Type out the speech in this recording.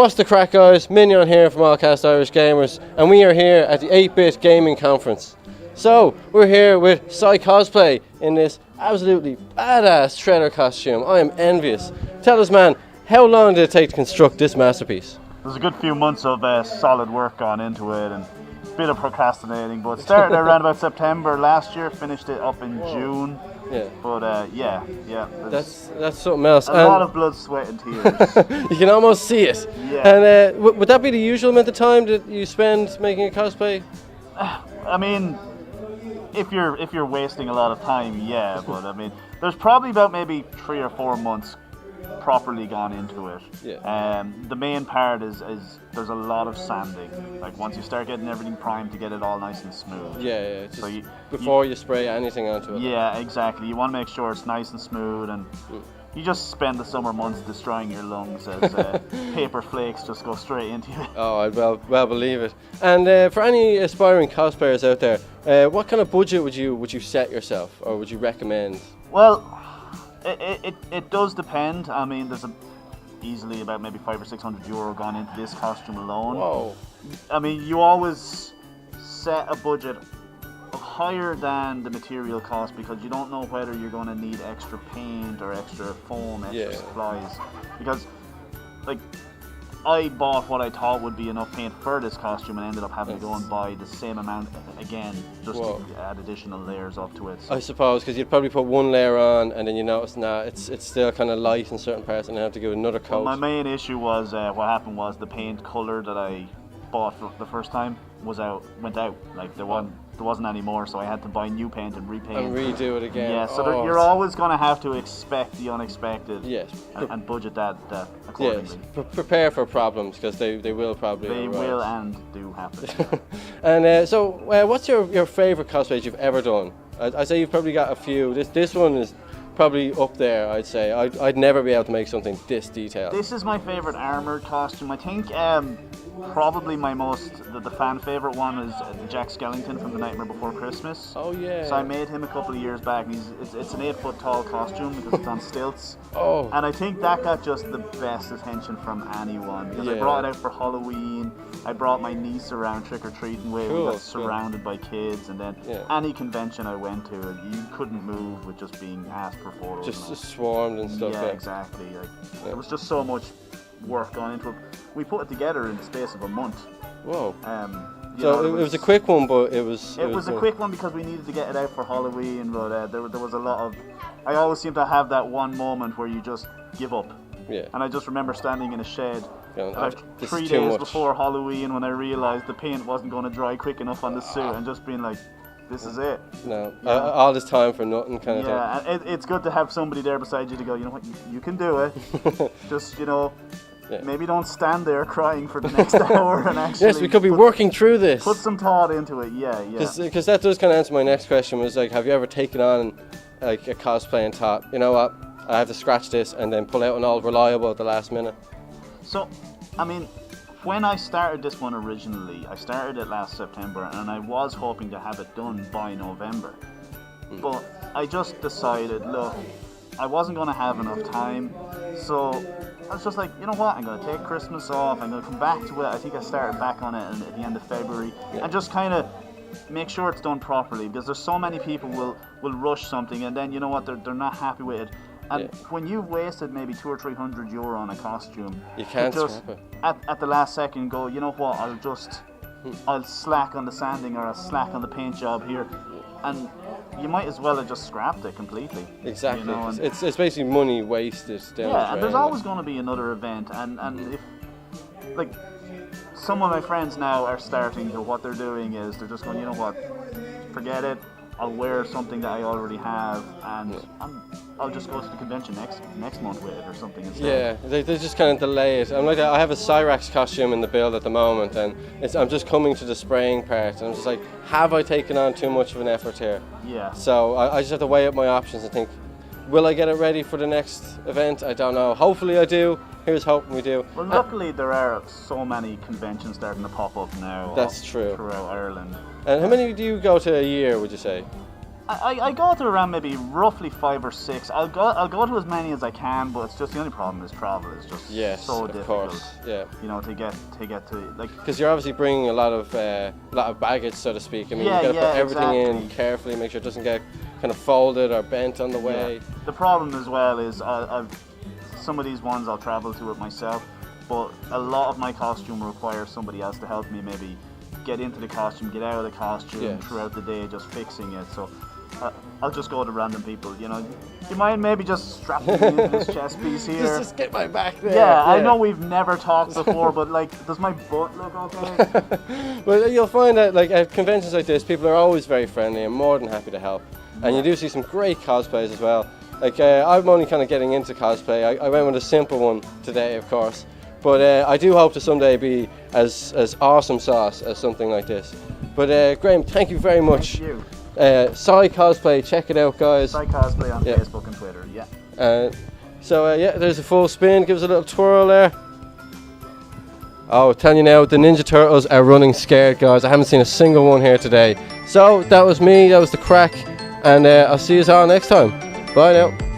What's the crack, guys? Minion here from Allcast Irish Gamers, and we are here at the 8-Bit Gaming Conference. So, we're here with Cosplay in this absolutely badass Shredder costume. I am envious. Tell us, man, how long did it take to construct this masterpiece? There's a good few months of solid work gone into it, and a bit of procrastinating, but started around about September last year, finished it up in June. Yeah. But yeah. That's something else. A lot of blood, sweat and tears. You can almost see it. Yeah. And would that be the usual amount of time that you spend making a cosplay? I mean, if you're wasting a lot of time, yeah, but I mean, there's probably about maybe 3 or 4 months properly gone into it. Yeah. The main part is there's a lot of sanding. Like once you start getting everything primed to get it all nice and smooth. Yeah. Just So before you spray anything onto it. Yeah, exactly. You want to make sure it's nice and smooth, and you just spend the summer months destroying your lungs as paper flakes just go straight into you. Oh, I well believe it. And for any aspiring cosplayers out there, what kind of budget would you set yourself, or would you recommend? Well, it does depend. I mean, there's easily about maybe €500 or €600 gone into this costume alone. Whoa. I mean, you always set a budget higher than the material cost because you don't know whether you're going to need extra paint or extra foam, extra supplies. Because, like, I bought what I thought would be enough paint for this costume and ended up having to go and buy the same amount again just to add additional layers up to it. So. I suppose, because you'd probably put one layer on and then you notice, it's still kind of light in certain parts and then have to give another coat. Well, my main issue was, what happened was the paint colour that I bought for the first time went out. Like there wasn't any more, so I had to buy new paint and repaint. And redo it again. Yeah, so you're always going to have to expect the unexpected. Yes. And budget that accordingly. Yes. Prepare for problems, because they will probably They arise. will and do happen. And so, what's your favourite cosplays you've ever done? I'd say you've probably got a few. This one is probably up there, I'd say. I'd never be able to make something this detailed. This is my favourite armoured costume. I think probably the fan favourite one is Jack Skellington from The Nightmare Before Christmas. Oh yeah. So I made him a couple of years back, and it's an 8-foot tall costume because it's on stilts. Oh. And I think that got just the best attention from anyone because I brought it out for Halloween. I brought my niece around trick-or-treating with. We got surrounded by kids, and then any convention I went to, you couldn't move with just being asked for photos. Just swarmed and stuff. Yeah, exactly. There was just so much work gone into it. We put it together in the space of a month. Whoa. So it was a quick one, but it was a quick one because we needed to get it out for Halloween, but there was a lot of... I always seem to have that one moment where you just give up. Yeah. And I just remember standing in a shed going, 3 days before Halloween when I realised the paint wasn't going to dry quick enough on the suit and just being like, this is it. No, all this time for nothing kind of thing. Yeah, and it's good to have somebody there beside you to go, you know what, you can do it. Just, maybe don't stand there crying for the next hour and actually... Yes, we could be working through this. Put some thought into it, yeah. Because that does kind of answer my next question, was like, have you ever taken on like a cosplay and thought, you know what, I have to scratch this and then pull out an all reliable at the last minute? So, I mean, when I started this one originally, I started it last September and I was hoping to have it done by November. But I just decided, look, I wasn't going to have enough time, so I was just like, you know what, I'm going to take Christmas off, I'm going to come back to it. I think I started back on it at the end of February, and just kind of make sure it's done properly, because there's so many people will rush something and then, you know what, they're not happy with it. And when you've wasted maybe €200 or €300 on a costume, you can't just at the last second go, you know what, I'll slack on the sanding or I'll slack on the paint job here, and you might as well have just scrapped it completely. Exactly. You know, it's basically money wasted down the drain. And there's always going to be another event, and if like some of my friends now are starting to, what they're doing is they're just going, you know what, forget it, I'll wear something that I already have, and I'll just go to the convention next month with it or something instead. Yeah, they just kind of delay it. I have a Cyrax costume in the build at the moment, and I'm just coming to the spraying part, and I'm just like, have I taken on too much of an effort here? Yeah. So I just have to weigh up my options and think, will I get it ready for the next event? I don't know. Hopefully I do. Here's hoping we do. Well, luckily there are so many conventions starting to pop up now. That's true. Throughout Ireland. And how many do you go to a year, would you say? I go to around maybe roughly 5 or 6. I'll go to as many as I can, but it's just the only problem is travel is just so difficult. Of course, yeah. You know, to get to like. Because you're obviously bringing a lot of baggage, so to speak. I mean, you got to put everything in carefully, make sure it doesn't get kind of folded or bent on the way. Yeah. The problem as well is some of these ones I'll travel to it myself, but a lot of my costume requires somebody else to help me maybe get into the costume, get out of the costume throughout the day, just fixing it. So I'll just go to random people, you know. You mind maybe just strapping me into this chest piece here? Just get my back there. Yeah, I know we've never talked before, but like, does my butt look okay? Well, you'll find that like at conventions like this, people are always very friendly and more than happy to help. And you do see some great cosplays as well. Like I'm only kind of getting into cosplay. I went with a simple one today, of course. But I do hope to someday be as awesome sauce as something like this. But Graham, thank you very much. Thank you. Sai Cosplay, check it out, guys. Sai Cosplay on Facebook and Twitter, yeah. So there's a full spin, give us a little twirl there. Oh, telling you now, the Ninja Turtles are running scared, guys. I haven't seen a single one here today. So that was me, that was the crack, and I'll see you all next time. Bye now.